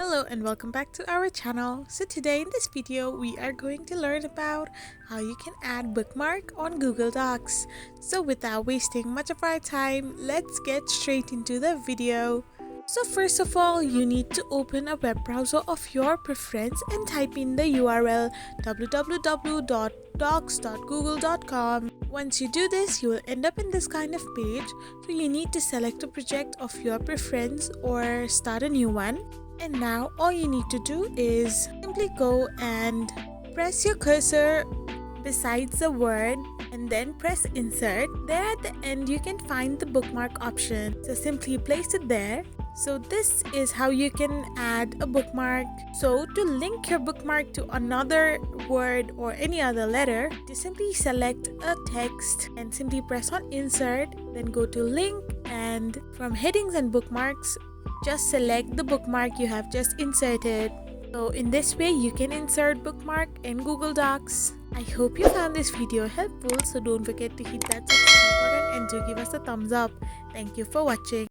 Hello and welcome back to our channel. So today in this video we are going to learn about how you can add bookmark on Google Docs. So without wasting much of our time, let's get straight into the video. So first of all, you need to open a web browser of your preference and type in the URL www.docs.google.com. Once you do this, you will end up in this kind of page. So you need to select a project of your preference or start a new one. And now all you need to do is simply go and press your cursor besides the word and then press insert. There at the end you can find the bookmark option. So simply place it there. So this is how you can add a bookmark. So to link your bookmark to another word or any other letter, you simply select a text and simply press on insert, then go to link, and from headings and bookmarks, just select the bookmark you have just inserted. So in this way you can insert bookmark in Google Docs. I hope you found this video helpful, so don't forget to hit that subscribe button and do give us a thumbs up. Thank you for watching.